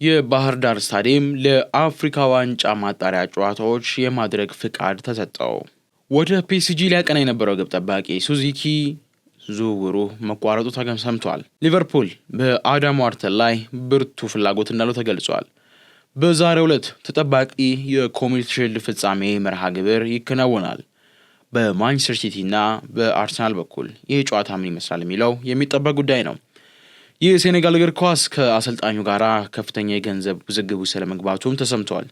የባህር ዳር ስታዲየም ለአፍሪካ ዋንጫ ማጣሪያ ጨዋታዎች የማድረግ ፍቃድ ተሰጠው። ወደ ፒኤስጂ ሊያቀና የነበረው ግብ ጠባቂ ሱዙኪ ዝውውሩ መቋረጡ ሰምቷል። ሊቨርፑል በአዳም ዋርተን ላይ ብርቱ ፍላጎት እንዳለው ተገልጿል። በዛሬው ዕለት ተጠባቂ የኮሚኒቲ ሺልድ ፍጻሜ መርሃ ግብር ይከናወናል። በማንቸስተር ሲቲ እና በአርሰናል በኩል ይህ ጨዋታ ምን ይመስላል የሚለው የሚጠበቅ ጉዳይ ነው። የሴኔጋል እግር ኳስ ከአሰልጣኙ ጋር ከፍተኛ የገንዘብ ውዝግብ ስለመግባቱም ተሰምቷል።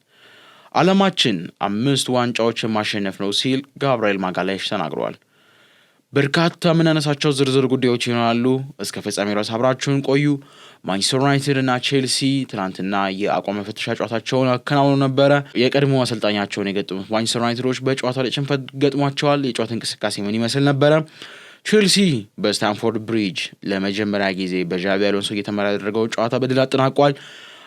ዓለማችን 5 ዋንጫዎችን ማሸነፍ ነው ሲል ጋብርኤል ማጋሌሽ ተናግሯል። በርካታ የምናነሳቸው ዝርዝር ጉዳዮች ይሆናሉ። እስከ ፍጻሜ ድረስ አብራችሁን ቆዩ። ማንቸስተር ዩናይትድ እና ቼልሲ ትናንትና የአቋም መፈተሻ ጨዋታቸውን አከናውነው ነበረ። የቀድሞ አሰልጣኛቸውን የገጠሙት ማንቸስተር ዩናይትዶች በጨዋታ ላይ ሽንፈት ገጥሟቸዋል። የጨዋታ እንቅስቃሴ ምን ይመስል ነበረ? ቼልሲ በስታንፎርድ ብሪጅ ለመጀመሪያ ጊዜ በዣቢ አሎንሶ እየተመራ ያደረገው ጨዋታ በድል አጠናቋል።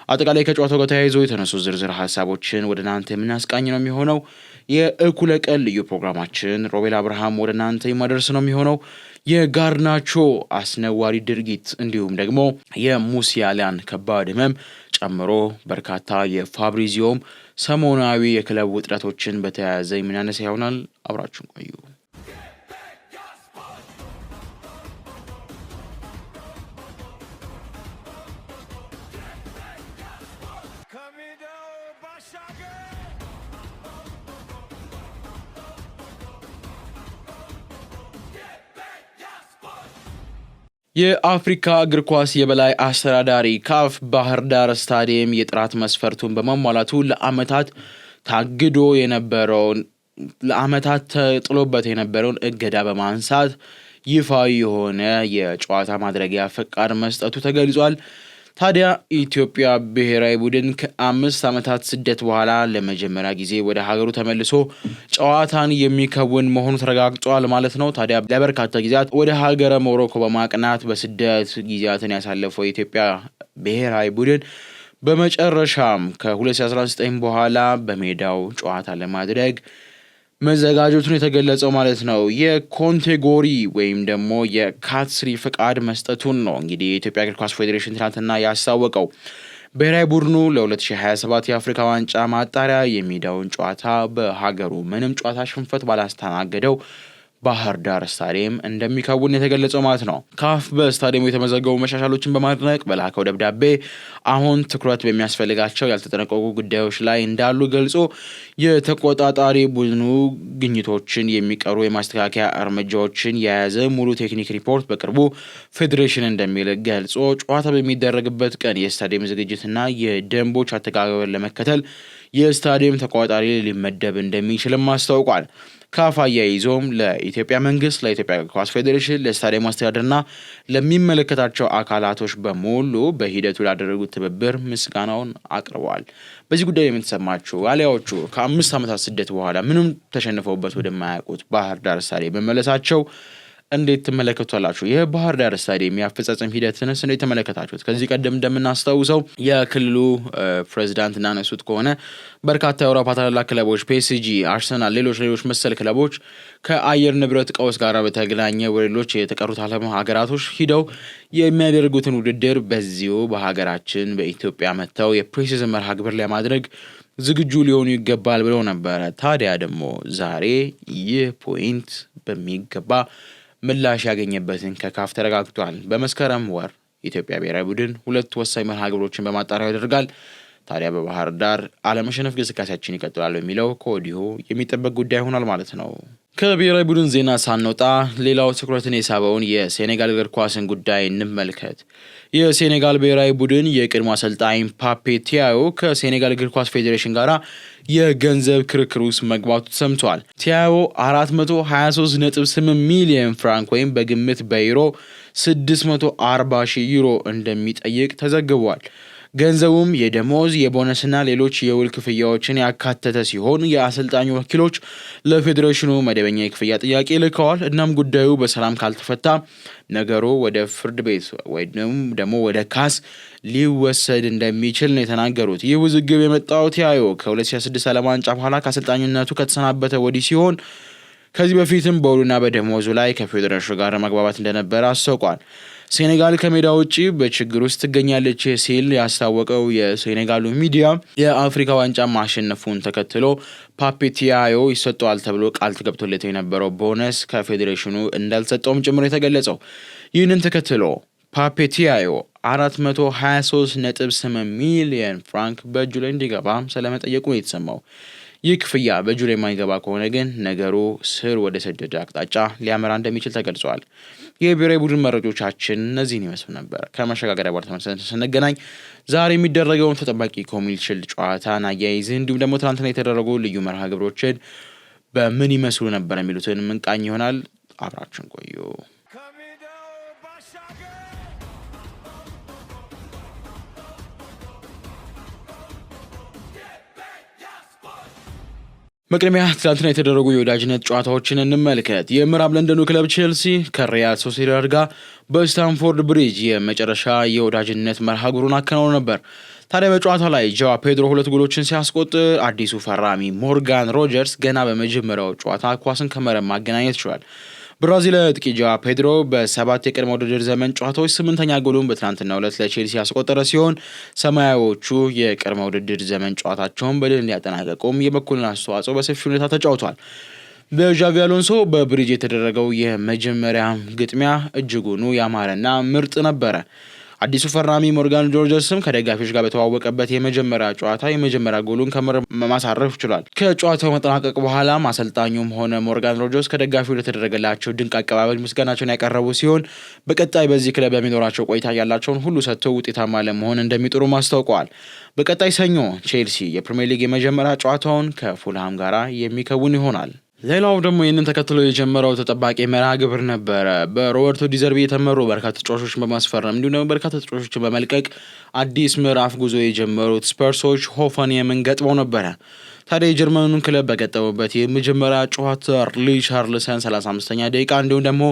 አጠቃላይ ከጨዋታው ጋር ተያይዞ የተነሱ ዝርዝር ሀሳቦችን ወደ እናንተ የምናስቃኝ ነው የሚሆነው። የእኩለ ቀን ልዩ ፕሮግራማችን ሮቤል አብርሃም ወደ እናንተ የማደርስ ነው የሚሆነው። የጋርናቾ አስነዋሪ ድርጊት እንዲሁም ደግሞ የሙሲያላን ከባድ ህመም ጨምሮ በርካታ የፋብሪዚዮም ሰሞናዊ የክለብ ውጥረቶችን በተያያዘ የምናነሳ ይሆናል። አብራችሁን ቆዩ። የአፍሪካ እግር ኳስ የበላይ አስተዳዳሪ ካፍ ባህር ዳር ስታዲየም የጥራት መስፈርቱን በማሟላቱ ለዓመታት ተጥሎበት የነበረውን እገዳ በማንሳት ይፋዊ የሆነ የጨዋታ ማድረጊያ ፈቃድ መስጠቱ ተገልጿል። ታዲያ ኢትዮጵያ ብሔራዊ ቡድን ከ5 ዓመታት ስደት በኋላ ለመጀመሪያ ጊዜ ወደ ሀገሩ ተመልሶ ጨዋታን የሚከውን መሆኑ ተረጋግጧል ማለት ነው። ታዲያ ለበርካታ ጊዜያት ወደ ሀገረ ሞሮኮ በማቅናት በስደት ጊዜያትን ያሳለፈው የኢትዮጵያ ብሔራዊ ቡድን በመጨረሻም ከ2019 በኋላ በሜዳው ጨዋታ ለማድረግ መዘጋጀቱን የተገለጸው ማለት ነው። የኮንቴጎሪ ወይም ደግሞ የካትስሪ ፍቃድ መስጠቱን ነው እንግዲህ የኢትዮጵያ እግር ኳስ ፌዴሬሽን ትናንትና ያስታወቀው። ብሔራዊ ቡድኑ ለ2027 የአፍሪካ ዋንጫ ማጣሪያ የሚዳውን ጨዋታ በሀገሩ ምንም ጨዋታ ሽንፈት ባላስተናገደው ባህር ዳር ስታዲየም እንደሚከውን የተገለጸው ማለት ነው። ካፍ በስታዲየሙ የተመዘገቡ መሻሻሎችን በማድነቅ በላከው ደብዳቤ አሁን ትኩረት በሚያስፈልጋቸው ያልተጠነቀቁ ጉዳዮች ላይ እንዳሉ ገልጾ የተቆጣጣሪ ቡድኑ ግኝቶችን የሚቀሩ የማስተካከያ እርምጃዎችን የያዘ ሙሉ ቴክኒክ ሪፖርት በቅርቡ ፌዴሬሽን እንደሚል ገልጾ ጨዋታ በሚደረግበት ቀን የስታዲየም ዝግጅትና የደንቦች አተገባበርን ለመከተል የስታዲየም ተቆጣጣሪ ሊመደብ እንደሚችልም አስታውቋል። ካፍ አያይዞም ለኢትዮጵያ መንግስት፣ ለኢትዮጵያ እግር ኳስ ፌዴሬሽን፣ ለስታዲየም አስተዳደርና ለሚመለከታቸው አካላቶች በሙሉ በሂደቱ ላደረጉት ትብብር ምስጋናውን አቅርበዋል። በዚህ ጉዳይ የምትሰማችሁ ዋሊያዎቹ ከ5 ዓመታት ስደት በኋላ ምንም ተሸንፈውበት ወደማያውቁት ባህር ዳር ስታዲየም መመለሳቸው እንዴት ትመለከቷላችሁ? የባህር ዳር ስታዲየም የአፈጻጸም ሂደትንስ እንዴት ተመለከታችሁት? ከዚህ ቀደም እንደምናስታውሰው የክልሉ ፕሬዝዳንት እናነሱት ከሆነ በርካታ የአውሮፓ ታላላቅ ክለቦች ፒኤስጂ፣ አርሰናል፣ ሌሎች መሰል ክለቦች ከአየር ንብረት ቀውስ ጋር በተገናኘ ወደ ሌሎች የተቀሩት ዓለም ሀገራቶች ሂደው የሚያደርጉትን ውድድር በዚሁ በሀገራችን በኢትዮጵያ መጥተው የፕሪሲዝን መርሃ ግብር ለማድረግ ዝግጁ ሊሆኑ ይገባል ብለው ነበረ። ታዲያ ደግሞ ዛሬ ይህ ፖይንት በሚገባ ምላሽ ያገኘበትን ከካፍ ተረጋግጧል። በመስከረም ወር ኢትዮጵያ ብሔራዊ ቡድን 2 ወሳኝ መርሃ ግብሮችን በማጣሪያው ያደርጋል። ታዲያ በባህር ዳር አለመሸነፍ ግስጋሴያችን ይቀጥላል የሚለው ከወዲሁ የሚጠበቅ ጉዳይ ሆኗል ማለት ነው። ከብሔራዊ ቡድን ዜና ሳንወጣ ሌላው ትኩረትን የሳበውን የሴኔጋል እግር ኳስን ጉዳይ እንመልከት። የሴኔጋል ብሔራዊ ቡድን የቀድሞ አሰልጣኝ ፓፔ ቲያዮ ከሴኔጋል እግር ኳስ ፌዴሬሽን ጋር የገንዘብ ክርክር ውስጥ መግባቱ ተሰምቷል። ቲያዮ 423.8 ሚሊዮን ፍራንክ ወይም በግምት በዩሮ 640,000 ዩሮ እንደሚጠይቅ ተዘግቧል። ገንዘቡም የደሞዝ የቦነስና ሌሎች የውል ክፍያዎችን ያካተተ ሲሆን የአሰልጣኙ ወኪሎች ለፌዴሬሽኑ መደበኛ የክፍያ ጥያቄ ልከዋል። እናም ጉዳዩ በሰላም ካልተፈታ ነገሩ ወደ ፍርድ ቤት ወይም ደግሞ ወደ ካስ ሊወሰድ እንደሚችል ነው የተናገሩት። ይህ ውዝግብ የመጣው ቲያዮ ከ2006 ዓለም ዋንጫ በኋላ ከአሰልጣኝነቱ ከተሰናበተ ወዲህ ሲሆን ከዚህ በፊትም በውሉና በደሞዙ ላይ ከፌዴሬሽኑ ጋር መግባባት እንደነበረ አስታውቋል። ሴኔጋል ከሜዳ ውጪ በችግር ውስጥ ትገኛለች ሲል ያስታወቀው የሴኔጋሉ ሚዲያ የአፍሪካ ዋንጫ ማሸነፉን ተከትሎ ፓፔቲያዮ ይሰጠዋል ተብሎ ቃል ተገብቶለት የነበረው ቦነስ ከፌዴሬሽኑ እንዳልተሰጠውም ጭምር የተገለጸው። ይህንን ተከትሎ ፓፔቲያዮ 423.8 ሚሊዮን ፍራንክ በእጁ ላይ እንዲገባ ስለመጠየቁ ነው የተሰማው። ይህ ክፍያ በእጁ ላይ የማይገባ ከሆነ ግን ነገሩ ስር ወደ ሰደደ አቅጣጫ ሊያመራ እንደሚችል ተገልጿል። የብሔራዊ ቡድን መረጃዎቻችን እነዚህን ይመስሉ ነበር። ከመሸጋገሪያ በኋላ ተመልሰን ስንገናኝ ዛሬ የሚደረገውን ተጠባቂ ኮሚል ሺልድ ጨዋታን አያይዝ እንዲሁም ደግሞ ትናንትና የተደረጉ ልዩ መርሃ ግብሮችን በምን ይመስሉ ነበር የሚሉትን ምንቃኝ ይሆናል። አብራችን ቆዩ። በቅድሚያ ትናንትና የተደረጉ የወዳጅነት ጨዋታዎችን እንመልከት። የምዕራብ ለንደኑ ክለብ ቼልሲ ከሪያል ሶሲዳድ ጋር በስታንፎርድ ብሪጅ የመጨረሻ የወዳጅነት መርሃ ግብሩን አከናውኖ ነበር። ታዲያ በጨዋታው ላይ ጆዋ ፔድሮ 2 ጎሎችን ሲያስቆጥር አዲሱ ፈራሚ ሞርጋን ሮጀርስ ገና በመጀመሪያው ጨዋታ ኳስን ከመረብ ማገናኘት ችሏል። ብራዚል አጥቂ ጆዋ ፔድሮ በ7 የቅድመ ውድድር ዘመን ጨዋታዎች 8ኛ ጎሉን በትናንትናው ዕለት ለቼልሲ ያስቆጠረ ሲሆን ሰማያዊዎቹ የቅድመ ውድድር ዘመን ጨዋታቸውን በድል እንዲያጠናቀቁም የበኩልን አስተዋጽኦ በሰፊ ሁኔታ ተጫውቷል። በዣቪ አሎንሶ በብሪጅ የተደረገው የመጀመሪያ ግጥሚያ እጅጉኑ ያማረና ምርጥ ነበረ። አዲሱ ፈራሚ ሞርጋን ሮጀርስም ከደጋፊዎች ጋር በተዋወቀበት የመጀመሪያ ጨዋታ የመጀመሪያ ጎሉን ከመረብ ማሳረፍ ችሏል። ከጨዋታው መጠናቀቅ በኋላ አሰልጣኙም ሆነ ሞርጋን ሮጀርስ ከደጋፊው ለተደረገላቸው ድንቅ አቀባበል ምስጋናቸውን ያቀረቡ ሲሆን በቀጣይ በዚህ ክለብ በሚኖራቸው ቆይታ ያላቸውን ሁሉ ሰጥተው ውጤታማ ለመሆን እንደሚጥሩ አስታውቀዋል። በቀጣይ ሰኞ ቼልሲ የፕሪሚየር ሊግ የመጀመሪያ ጨዋታውን ከፉልሃም ጋር የሚከውን ይሆናል። ሌላው ደግሞ ይህንን ተከትሎ የጀመረው ተጠባቂ መርሃ ግብር ነበረ። በሮበርቶ ዲዘርቢ የተመሩ በርካታ ተጫዋቾችን በማስፈረም እንዲሁም ደግሞ በርካታ ተጫዋቾችን በመልቀቅ አዲስ ምዕራፍ ጉዞ የጀመሩት ስፐርሶች ሆፈንሄምን ገጥመው ነበረ። ታዲያ የጀርመኑን ክለብ በገጠሙበት የመጀመሪያ ጨዋታ ሪቻርልሰን 35ኛ ደቂቃ እንዲሁም ደግሞ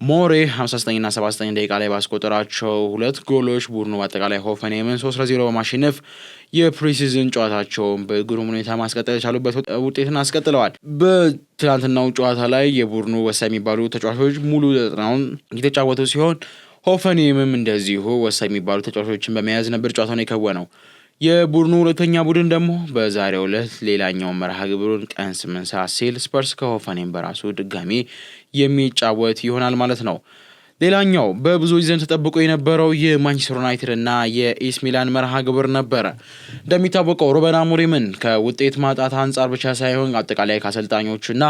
ሞሬ 59ና 79 ደቂቃ ላይ ባስቆጠራቸው 2 ጎሎች ቡድኑ በአጠቃላይ ሆፈንሄምን 3-0 በማሸነፍ የፕሪሲዝን ጨዋታቸውን በግሩም ሁኔታ ማስቀጠል የቻሉበት ውጤትን አስቀጥለዋል። በትናንትናው ጨዋታ ላይ የቡድኑ ወሳኝ የሚባሉ ተጫዋቾች ሙሉ ዘጠናውን የተጫወቱ ሲሆን ሆፈንሄምም እንደዚሁ ወሳኝ የሚባሉ ተጫዋቾችን በመያዝ ነበር ጨዋታውን የከወነው። የቡድኑ ሁለተኛ ቡድን ደግሞ በዛሬው ዕለት ሌላኛው መርሃ ግብሩን ቀን 8 ሰዓት ሲል ስፐርስ ከሆፈንሄም በራሱ ድጋሚ የሚጫወት ይሆናል ማለት ነው። ሌላኛው በብዙዎች ዘንድ ተጠብቆ የነበረው የማንቸስተር ዩናይትድ እና የኤሲ ሚላን መርሃ ግብር ነበረ። እንደሚታወቀው ሩበን አሞሪምን ከውጤት ማጣት አንጻር ብቻ ሳይሆን አጠቃላይ ከአሰልጣኞችና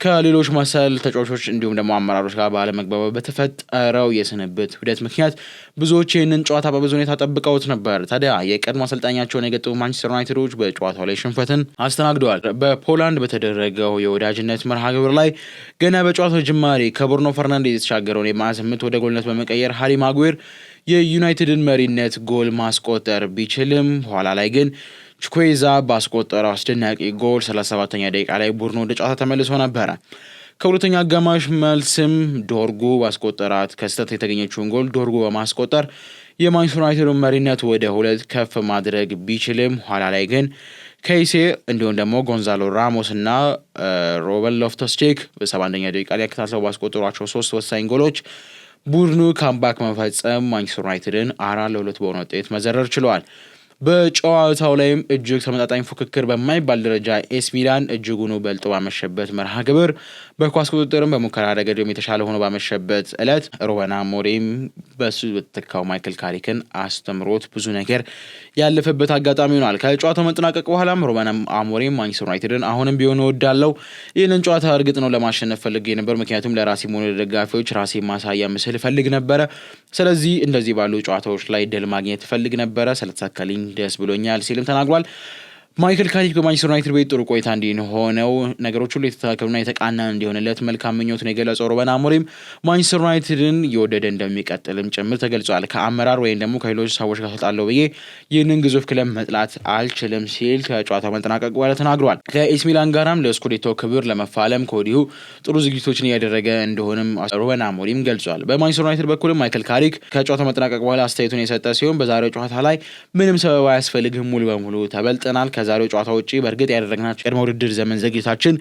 ከሌሎች መሰል ተጫዋቾች እንዲሁም ደግሞ አመራሮች ጋር ባለመግባባት በተፈጠረው የስንብት ሂደት ምክንያት ብዙዎች ይህንን ጨዋታ በብዙ ሁኔታ ጠብቀውት ነበር። ታዲያ የቀድሞ አሰልጣኛቸውን የገጠሙ ማንቸስተር ዩናይትዶች በጨዋታው ላይ ሽንፈትን አስተናግደዋል። በፖላንድ በተደረገው የወዳጅነት መርሃ ግብር ላይ ገና በጨዋታው ጅማሬ ከብሩኖ ፈርናንዴዝ የተሻገረውን የማዕዘን ምት ወደ ጎልነት በመቀየር ሃሪ ማጉዌር የዩናይትድን መሪነት ጎል ማስቆጠር ቢችልም ኋላ ላይ ግን ቹኩዌዛ ባስቆጠረው አስደናቂ ጎል 37ኛ ደቂቃ ላይ ቡድኑ ወደ ጨዋታ ተመልሶ ነበረ። ከሁለተኛ አጋማሽ መልስም ዶርጉ ባስቆጠራት ከስህተት የተገኘችውን ጎል ዶርጉ በማስቆጠር የማንቸስተር ዩናይትድን መሪነት ወደ 2 ከፍ ማድረግ ቢችልም ኋላ ላይ ግን ከይሴ እንዲሁም ደግሞ ጎንዛሎ ራሞስ እና ሮበን ሎፍተስ-ቼክ በ71ኛ ደቂቃ ላይ ተከታትለው ባስቆጠሯቸው 3 ወሳኝ ጎሎች ቡድኑ ካምባክ መፈጸም ማንቸስተር ዩናይትድን 4-2 በሆነ ውጤት መዘረር ችለዋል። በጨዋታው ላይም እጅግ ተመጣጣኝ ፉክክር በማይባል ደረጃ ኤሲ ሚላን እጅጉኑ በልጦ ባመሸበት መርሃ ግብር በኳስ ቁጥጥርም በሙከራ ረገድም የተሻለ ሆኖ ባመሸበት ዕለት ሩበን አሞሪም በሱ በተተካው ማይክል ካሪክን አስተምሮት ብዙ ነገር ያለፈበት አጋጣሚ ሆኗል። ከጨዋታው መጠናቀቅ በኋላም ሩበን አሞሪም ማንቸስተር ዩናይትድን አሁንም ቢሆን እወዳለሁ፣ ይህንን ጨዋታ እርግጥ ነው ለማሸነፍ ፈልጌ ነበር፣ ምክንያቱም ለራሴ ሆነ ለደጋፊዎች ራሴ ማሳያ ምስል ፈልግ ነበረ፣ ስለዚህ እንደዚህ ባሉ ጨዋታዎች ላይ ድል ማግኘት ፈልግ ነበረ፣ ስለተሳካልኝ ደስ ብሎኛል ሲልም ተናግሯል። ማይክል ካሪክ በማንቸስተር ዩናይትድ ቤት ጥሩ ቆይታ እንዲሆነው ነገሮች ሁሉ የተስተካከሉና የተቃና እንዲሆንለት መልካም ምኞቱን የገለጸው ሩበን አሞሪም ማንቸስተር ዩናይትድን የወደደ እንደሚቀጥልም ጭምር ተገልጿል። ከአመራር ወይም ደግሞ ከሌሎች ሰዎች ጋር ተጣለው ብዬ ይህንን ግዙፍ ክለብ መጥላት አልችልም ሲል ከጨዋታው መጠናቀቅ በኋላ ተናግሯል። ከኤሲ ሚላን ጋራም ለስኩዴቶ ክብር ለመፋለም ከወዲሁ ጥሩ ዝግጅቶችን እያደረገ እንደሆነም ሩበን አሞሪም ገልጿል። በማንቸስተር ዩናይትድ በኩልም ማይክል ካሪክ ከጨዋታው መጠናቀቅ በኋላ አስተያየቱን የሰጠ ሲሆን በዛሬው ጨዋታ ላይ ምንም ሰበብ አያስፈልግም፣ ሙሉ በሙሉ ተበልጠናል። ከዛሬው ጨዋታ ውጪ በእርግጥ ያደረግናቸው ቅድመ ውድድር ዘመን ዘግይታችን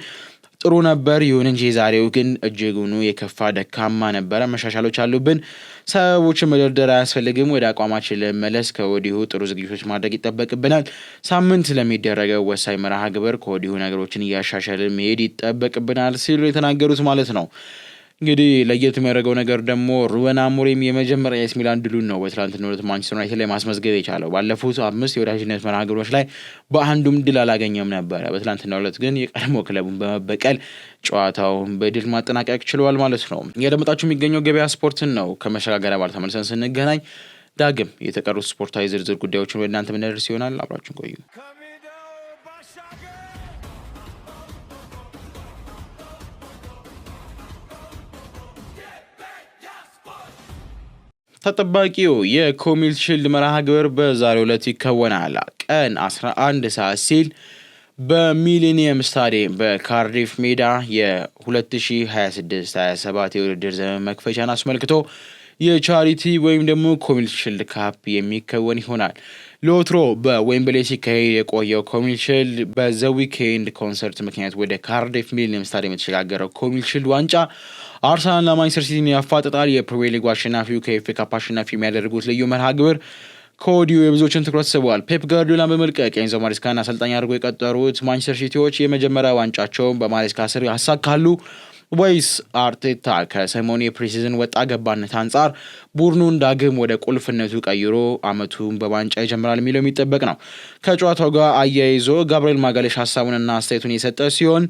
ጥሩ ነበር። ይሁን እንጂ ዛሬው ግን እጅጉኑ የከፋ ደካማ ነበረ። መሻሻሎች አሉብን። ሰዎችን መደርደር አያስፈልግም። ወደ አቋማችን ለመመለስ ከወዲሁ ጥሩ ዝግጅቶች ማድረግ ይጠበቅብናል። ሳምንት ለሚደረገው ወሳኝ መርሃ ግብር ከወዲሁ ነገሮችን እያሻሻልን መሄድ ይጠበቅብናል ሲሉ የተናገሩት ማለት ነው። እንግዲህ ለየት የሚያደርገው ነገር ደግሞ ሩበን አሞሪም የመጀመሪያ የኤሲ ሚላን ድሉን ነው በትላንትናው ዕለት ማንቸስተር ዩናይትድ ላይ ማስመዝገብ የቻለው። ባለፉት 5 የወዳጅነት መርሃ ግብሮች ላይ በአንዱም ድል አላገኘም ነበር። በትላንትናው ዕለት ግን የቀድሞ ክለቡን በመበቀል ጨዋታውን በድል ማጠናቀቅ ችሏል ማለት ነው። እያደመጣችሁ የሚገኘው ገበያ ስፖርትን ነው። ከመሸጋገሪያ በኋላ ተመልሰን ስንገናኝ ዳግም የተቀሩት ስፖርታዊ ዝርዝር ጉዳዮችን ወደ እናንተ ምንደርስ ይሆናል። አብራችሁን ቆዩ። ተጠባቂው የኮሚል ሺልድ መርሃ ግብር በዛሬው ዕለት ይከወናል። ቀን 11 ሰዓት ሲል በሚሊኒየም ስታዲየም በካርዲፍ ሜዳ የ2026-27 የውድድር ዘመን መክፈቻን አስመልክቶ የቻሪቲ ወይም ደግሞ ኮሚል ሺልድ ካፕ የሚከወን ይሆናል። ለወትሮ በዌምብሌ ሲካሄድ የቆየው ኮሚል ሺልድ በዘ ዊኬንድ ኮንሰርት ምክንያት ወደ ካርዲፍ ሚሊኒየም ስታዲየም የተሸጋገረው ኮሚል ሺልድ ዋንጫ አርሰናልና ማንቸስተር ሲቲን ያፋጥጣል። የፕሪሚየር ሊግ አሸናፊው ከኤፍኤ ካፕ አሸናፊ የሚያደርጉት ልዩ መርሃ ግብር ከወዲሁ የብዙዎችን ትኩረት ስበዋል። ፔፕ ጋርዲዮላን በመልቀቅ ኤንዞ ማሬስካን አሰልጣኝ አድርጎ የቀጠሩት ማንቸስተር ሲቲዎች የመጀመሪያ ዋንጫቸውን በማሬስካ ስር ያሳካሉ ወይስ አርቴታ ከሰሞኑ የፕሪሲዝን ወጣ ገባነት አንጻር ቡድኑን ዳግም ወደ ቁልፍነቱ ቀይሮ አመቱን በዋንጫ ይጀምራል የሚለው የሚጠበቅ ነው። ከጨዋታው ጋር አያይዞ ጋብርኤል ማጋሌሽ ሀሳቡንና አስተያየቱን የሰጠ ሲሆን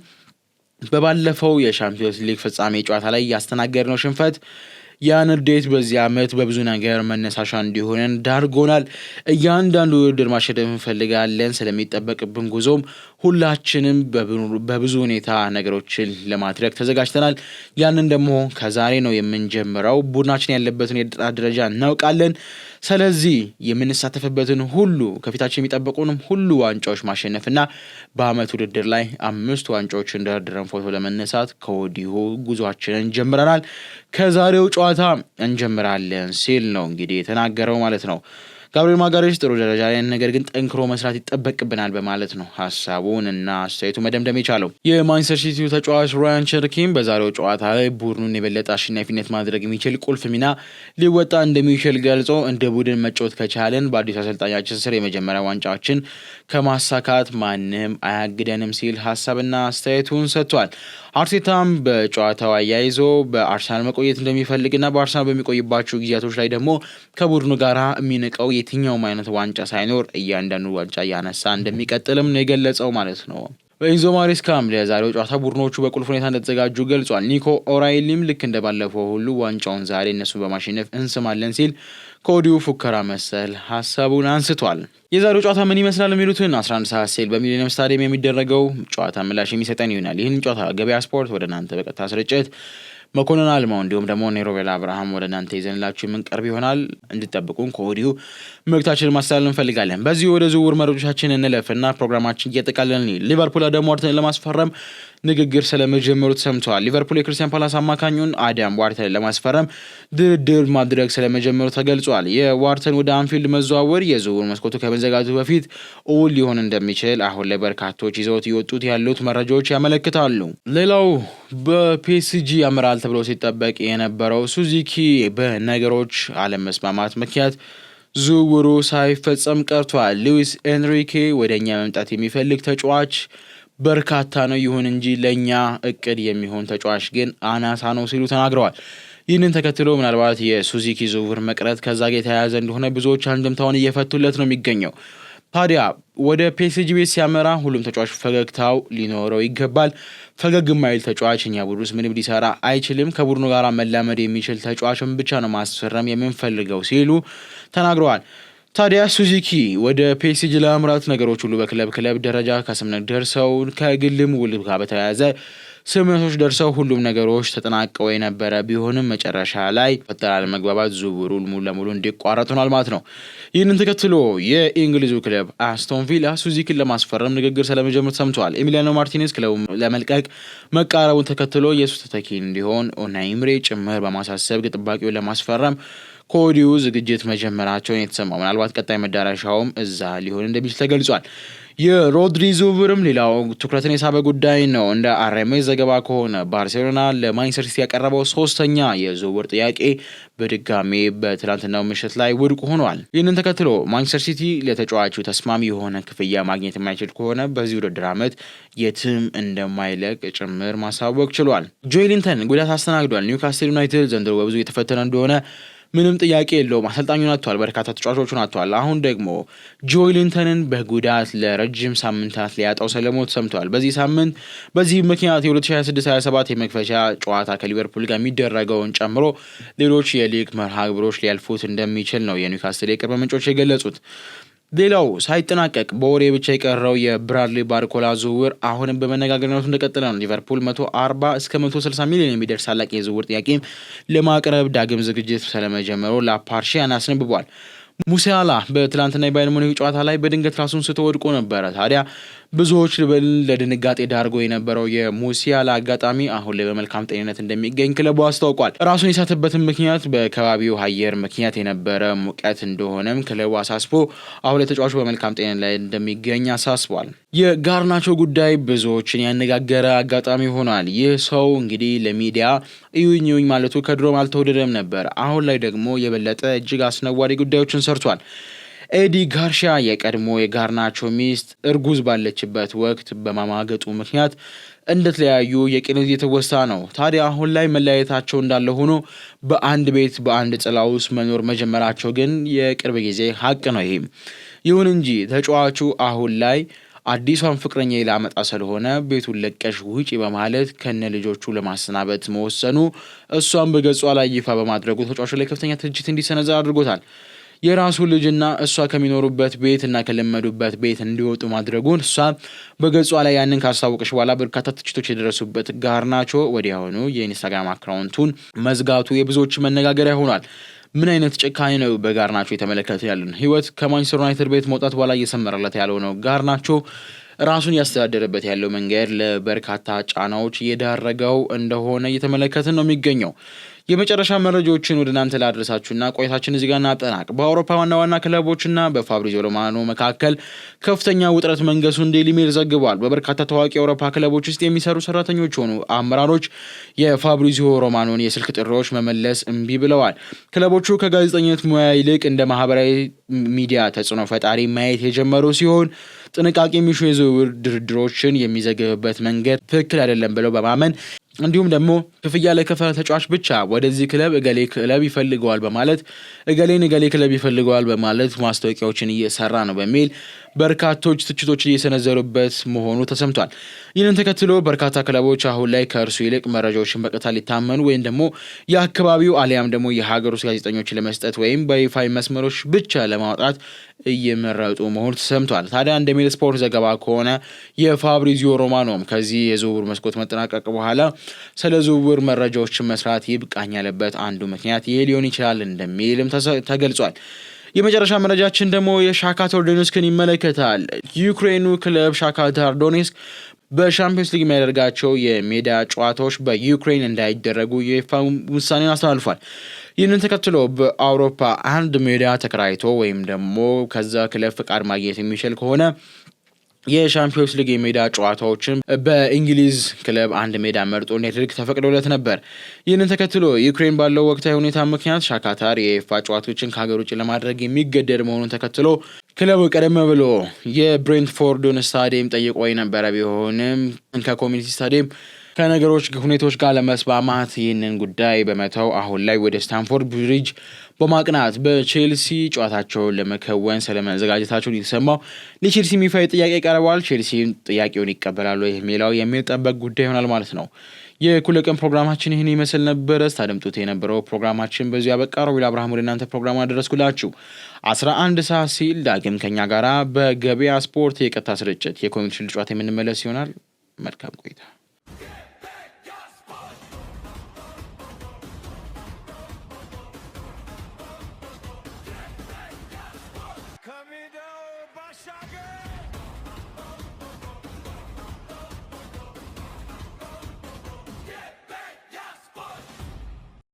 በባለፈው የሻምፒዮንስ ሊግ ፍጻሜ ጨዋታ ላይ ያስተናገድነው ሽንፈት ያን ንዴት በዚህ ዓመት በብዙ ነገር መነሳሻ እንዲሆነን ዳርጎናል። እያንዳንዱ ውድድር ማሸነፍ እንፈልጋለን። ስለሚጠበቅብን ጉዞም ሁላችንም በብዙ ሁኔታ ነገሮችን ለማድረግ ተዘጋጅተናል። ያንን ደግሞ ከዛሬ ነው የምንጀምረው። ቡድናችን ያለበትን የጥራት ደረጃ እናውቃለን። ስለዚህ የምንሳተፍበትን ሁሉ ከፊታችን የሚጠበቁንም ሁሉ ዋንጫዎች ማሸነፍና በአመት ውድድር ላይ 5 ዋንጫዎችን ደርድረን ፎቶ ለመነሳት ከወዲሁ ጉዟችንን ጀምረናል። ከዛሬው ጨዋታ እንጀምራለን ሲል ነው እንግዲህ የተናገረው ማለት ነው። ጋብርኤል ማጋሌሽ ጥሩ ደረጃ ላይ ነገር ግን ጠንክሮ መስራት ይጠበቅብናል በማለት ነው ሀሳቡን እና አስተያየቱ መደምደም የቻለው። የማንቸስተር ሲቲው ተጫዋች ራያን ቸርኪን በዛሬው ጨዋታ ላይ ቡድኑን የበለጠ አሸናፊነት ማድረግ የሚችል ቁልፍ ሚና ሊወጣ እንደሚችል ገልጾ እንደ ቡድን መጫወት ከቻለን በአዲስ አሰልጣኛችን ስር የመጀመሪያ ዋንጫዎችን ከማሳካት ማንም አያግደንም ሲል ሀሳብና አስተያየቱን ሰጥቷል። አርቴታም በጨዋታው አያይዞ በአርሰናል መቆየት እንደሚፈልግና በአርሰናል በሚቆይባቸው ጊዜያቶች ላይ ደግሞ ከቡድኑ ጋር የሚንቀው የትኛውም አይነት ዋንጫ ሳይኖር እያንዳንዱ ዋንጫ እያነሳ እንደሚቀጥልም ነው የገለጸው ማለት ነው። ኤንዞ ማሬስካም ለዛሬው ጨዋታ ቡድኖቹ በቁልፍ ሁኔታ እንደተዘጋጁ ገልጿል። ኒኮ ኦራይሊም ልክ እንደባለፈው ሁሉ ዋንጫውን ዛሬ እነሱን በማሸነፍ እንስማለን ሲል ከወዲሁ ፉከራ መሰል ሀሳቡን አንስቷል። የዛሬው ጨዋታ ምን ይመስላል የሚሉትን 11 ሰዓት ሲል በሚሊኒየም ስታዲየም የሚደረገው ጨዋታ ምላሽ የሚሰጠን ይሆናል። ይህን ጨዋታ ገበያ ስፖርት ወደ እናንተ በቀጥታ ስርጭት መኮንን አልማው እንዲሁም ደግሞ ኔሮቤል አብርሃም ወደ እናንተ ይዘንላችሁ የምንቀርብ ይሆናል። እንድትጠብቁን ከወዲሁ መልእክታችንን ማስተላለፍ እንፈልጋለን። በዚህ ወደ ዝውውር መረጃዎቻችን እንለፍና ፕሮግራማችን እየጠቃለልን ሊቨርፑል አዳም ዋርተንን ለማስፈረም ንግግር ስለመጀመሩ ተሰምተዋል። ሊቨርፑል የክርስቲያን ፓላስ አማካኙን አዳም ዋርተንን ለማስፈረም ድርድር ማድረግ ስለመጀመሩ ተገልጿል። የዋርተን ወደ አንፊልድ መዘዋወር የዝውውር መስኮቱ ከመዘጋቱ በፊት እውን ሊሆን እንደሚችል አሁን ላይ በርካቶች ይዘውት የወጡት ያሉት መረጃዎች ያመለክታሉ። ሌላው በፒኤስጂ ያመራል ተብሎ ሲጠበቅ የነበረው ሱዙኪ በነገሮች አለመስማማት ምክንያት ዝውውሩ ሳይፈጸም ቀርቷል። ሉዊስ ኤንሪኬ ወደኛ መምጣት የሚፈልግ ተጫዋች በርካታ ነው፣ ይሁን እንጂ ለኛ እቅድ የሚሆን ተጫዋች ግን አናሳ ነው ሲሉ ተናግረዋል። ይህንን ተከትሎ ምናልባት የሱዙኪ ዝውውር መቅረት ከዛ ጋር የተያያዘ እንደሆነ ብዙዎች አንድምታውን እየፈቱለት ነው የሚገኘው። ታዲያ ወደ ፒኤስጂ ቤት ሲያመራ ሁሉም ተጫዋች ፈገግታው ሊኖረው ይገባል። ፈገግ የማይል ተጫዋች እኛ ቡድን ውስጥ ምንም ሊሰራ አይችልም። ከቡድኑ ጋር መላመድ የሚችል ተጫዋችን ብቻ ነው ማስፈረም የምንፈልገው ሲሉ ተናግረዋል። ታዲያ ሱዙኪ ወደ ፒኤስጂ ለማምራት ነገሮች ሁሉ በክለብ ደረጃ ከስምምነት ደርሰው ከግልም ውል ጋር በተያያዘ ስምምነቶች ደርሰው ሁሉም ነገሮች ተጠናቀው የነበረ ቢሆንም መጨረሻ ላይ ፈጠራል መግባባት ዝውውሩ ሙሉ ለሙሉ እንዲቋረጥ ሆኗል ማለት ነው። ይህንን ተከትሎ የእንግሊዙ ክለብ አስቶን ቪላ ሱዙኪን ለማስፈረም ንግግር ስለመጀመር ሰምቷል። ኤሚሊያኖ ማርቲኔዝ ክለቡ ለመልቀቅ መቃረቡን ተከትሎ የሱ ተተኪ እንዲሆን ኡናይ ኤምሬ ጭምር በማሳሰብ ግጥባቂውን ለማስፈረም ከወዲሁ ዝግጅት መጀመራቸውን የተሰማው ምናልባት ቀጣይ መዳረሻውም እዛ ሊሆን እንደሚችል ተገልጿል። የሮድሪ ዝውውርም ሌላው ትኩረትን የሳበ ጉዳይ ነው። እንደ አርኤምኤስ ዘገባ ከሆነ ባርሴሎና ለማንቸስተር ሲቲ ያቀረበው ሶስተኛ የዝውውር ጥያቄ በድጋሜ በትናንትናው ምሽት ላይ ውድቅ ሆኗል። ይህንን ተከትሎ ማንቸስተር ሲቲ ለተጫዋቹ ተስማሚ የሆነ ክፍያ ማግኘት የማይችል ከሆነ በዚህ ውድድር ዓመት የትም እንደማይለቅ ጭምር ማሳወቅ ችሏል። ጆኤሊንተን ጉዳት አስተናግዷል። ኒውካስትል ዩናይትድ ዘንድሮ በብዙ የተፈተነ እንደሆነ ምንም ጥያቄ የለውም። አሰልጣኙን አጥቷል፣ በርካታ ተጫዋቾቹን አጥቷል። አሁን ደግሞ ጆኤሊንተንን በጉዳት ለረጅም ሳምንታት ሊያጣው ስለሞት ሰምቷል። በዚህ ምክንያት የ2026/27 የመክፈቻ ጨዋታ ከሊቨርፑል ጋር የሚደረገውን ጨምሮ ሌሎች የሊግ መርሃ ግብሮች ሊያልፉት እንደሚችል ነው የኒውካስትል የቅርብ ምንጮች የገለጹት። ሌላው ሳይጠናቀቅ በወሬ ብቻ የቀረው የብራድሊ ባርኮላ ዝውውር አሁንም በመነጋገሪያነቱ እንደቀጠለ ነው። ሊቨርፑል 140 እስከ 160 ሚሊዮን የሚደርስ ታላቅ የዝውውር ጥያቄ ለማቅረብ ዳግም ዝግጅት ስለመጀመሩ ላፓርሺያን አስነብቧል። ሙሲያላ በትላንትና የባየር ሙኒክ ጨዋታ ላይ በድንገት ራሱን ስቶ ወድቆ ነበረ። ታዲያ ብዙዎች ለድንጋጤ ዳርጎ የነበረው የሙሲያላ አጋጣሚ አሁን ላይ በመልካም ጤንነት እንደሚገኝ ክለቡ አስታውቋል። ራሱን የሳተበትን ምክንያት በከባቢው አየር ምክንያት የነበረ ሙቀት እንደሆነም ክለቡ አሳስቦ አሁን ላይ ተጫዋቹ በመልካም ጤንነት ላይ እንደሚገኝ አሳስቧል። የጋርናቾ ጉዳይ ብዙዎችን ያነጋገረ አጋጣሚ ሆኗል። ይህ ሰው እንግዲህ ለሚዲያ እዩኝ ማለቱ ከድሮም አልተወደደም ነበር። አሁን ላይ ደግሞ የበለጠ እጅግ አስነዋሪ ጉዳዮችን ሰርቷል። ኤዲ ጋርሺያ የቀድሞ የጋርናቾ ሚስት እርጉዝ ባለችበት ወቅት በማማገጡ ምክንያት እንደተለያዩ የቅንዝ የተወሳ ነው። ታዲያ አሁን ላይ መለያየታቸው እንዳለ ሆኖ በአንድ ቤት በአንድ ጥላ ውስጥ መኖር መጀመራቸው ግን የቅርብ ጊዜ ሀቅ ነው። ይሁን እንጂ ተጫዋቹ አሁን ላይ አዲሷን ፍቅረኛ ላመጣ ስለሆነ ቤቱን ለቀሽ ውጪ በማለት ከነ ልጆቹ ለማሰናበት መወሰኑ እሷን በገጿ ላይ ይፋ በማድረጉ ተጫዋቹ ላይ ከፍተኛ ትችት እንዲሰነዘር አድርጎታል። የራሱ ልጅና እሷ ከሚኖሩበት ቤት እና ከለመዱበት ቤት እንዲወጡ ማድረጉን እሷ በገጿ ላይ ያንን ካስታወቀች በኋላ በርካታ ትችቶች የደረሱበት ጋርናቾ ወዲያውኑ የኢንስታግራም አካውንቱን መዝጋቱ የብዙዎች መነጋገሪያ ሆኗል። ምን አይነት ጭካኔ ነው በጋርናቾ የተመለከተ ያለን? ህይወት ከማንቸስተር ዩናይትድ ቤት መውጣት በኋላ እየሰመረለት ያለው ነው። ጋርናቾ ራሱን ያስተዳደረበት ያለው መንገድ ለበርካታ ጫናዎች እየዳረገው እንደሆነ እየተመለከትን ነው የሚገኘው። የመጨረሻ መረጃዎችን ወደ እናንተ ላድረሳችሁና ቆይታችን እዚህ ጋር እናጠናቅ። በአውሮፓ ዋና ክለቦችና በፋብሪዚዮ ሮማኖ መካከል ከፍተኛ ውጥረት መንገሱን ዴይሊ ሜል ዘግቧል። በበርካታ ታዋቂ የአውሮፓ ክለቦች ውስጥ የሚሰሩ ሰራተኞች ሆኑ አመራሮች የፋብሪዚዮ ሮማኖን የስልክ ጥሪዎች መመለስ እምቢ ብለዋል። ክለቦቹ ከጋዜጠኝነት ሙያ ይልቅ እንደ ማህበራዊ ሚዲያ ተጽዕኖ ፈጣሪ ማየት የጀመሩ ሲሆን ጥንቃቄ የሚሹ የዝውውር ድርድሮችን የሚዘገብበት መንገድ ትክክል አይደለም ብለው በማመን እንዲሁም ደግሞ ክፍያ ለከፈለ ተጫዋች ብቻ ወደዚህ ክለብ እገሌ ክለብ ይፈልገዋል በማለት እገሌ ክለብ ይፈልገዋል በማለት ማስታወቂያዎችን እየሰራ ነው በሚል በርካቶች ትችቶች እየሰነዘሩበት መሆኑ ተሰምቷል። ይህንን ተከትሎ በርካታ ክለቦች አሁን ላይ ከእርሱ ይልቅ መረጃዎችን በቀጥታ ሊታመኑ ወይም ደግሞ የአካባቢው አሊያም ደግሞ የሀገር ውስጥ ጋዜጠኞችን ለመስጠት ወይም በይፋዊ መስመሮች ብቻ ለማውጣት እየመረጡ መሆኑ ተሰምቷል። ታዲያ እንደ ሜል ስፖርት ዘገባ ከሆነ የፋብሪዚዮ ሮማኖም ከዚህ የዝውውር መስኮት መጠናቀቅ በኋላ ስለ ዝውውር መረጃዎችን መስራት ይብቃኝ ያለበት አንዱ ምክንያት ይሄ ሊሆን ይችላል እንደሚልም ተገልጿል። የመጨረሻ መረጃችን ደግሞ የሻካታር ዶኔስክን ይመለከታል። ዩክሬኑ ክለብ ሻካታር ዶኔስክ በሻምፒዮንስ ሊግ የሚያደርጋቸው የሜዳ ጨዋታዎች በዩክሬን እንዳይደረጉ የይፋ ውሳኔን አስተላልፏል። ይህንን ተከትሎ በአውሮፓ አንድ ሜዳ ተከራይቶ ወይም ደግሞ ከዛ ክለብ ፍቃድ ማግኘት የሚችል ከሆነ የሻምፒዮንስ ሊግ የሜዳ ጨዋታዎችን በእንግሊዝ ክለብ አንድ ሜዳ መርጦ እንዲያደርግ ተፈቅዶለት ነበር። ይህንን ተከትሎ ዩክሬን ባለው ወቅታዊ ሁኔታ ምክንያት ሻካታር የኤፋ ጨዋታዎችን ከሀገር ውጭ ለማድረግ የሚገደድ መሆኑን ተከትሎ ክለቡ ቀደም ብሎ የብሬንትፎርዱን ስታዲየም ጠይቆ የነበረ ቢሆንም ከኮሚኒቲ ስታዲየም ከነገሮች ሁኔታዎች ጋር ለመስማማት ይህንን ጉዳይ በመተው አሁን ላይ ወደ ስታንፎርድ ብሪጅ በማቅናት በቼልሲ ጨዋታቸውን ለመከወን ስለመዘጋጀታቸው የተሰማው ለቼልሲ የሚፋይ ጥያቄ ቀርቧል። ቼልሲ ጥያቄውን ይቀበላሉ የሚለው የሚጠበቅ ጉዳይ ይሆናል ማለት ነው። የእኩለ ቀን ፕሮግራማችን ይህን ይመስል ነበረ። ስታደምጡት የነበረው ፕሮግራማችን በዚሁ ያበቃ። ሮቤል አብርሃም ወደ እናንተ ፕሮግራም አደረስኩላችሁ። 11 ሰዓት ሲል ዳግም ከኛ ጋራ በገበያ ስፖርት የቀጥታ ስርጭት የኮሚኒቲ ሺልድ ጨዋታ የምንመለስ ይሆናል። መልካም ቆይታ። Shaka!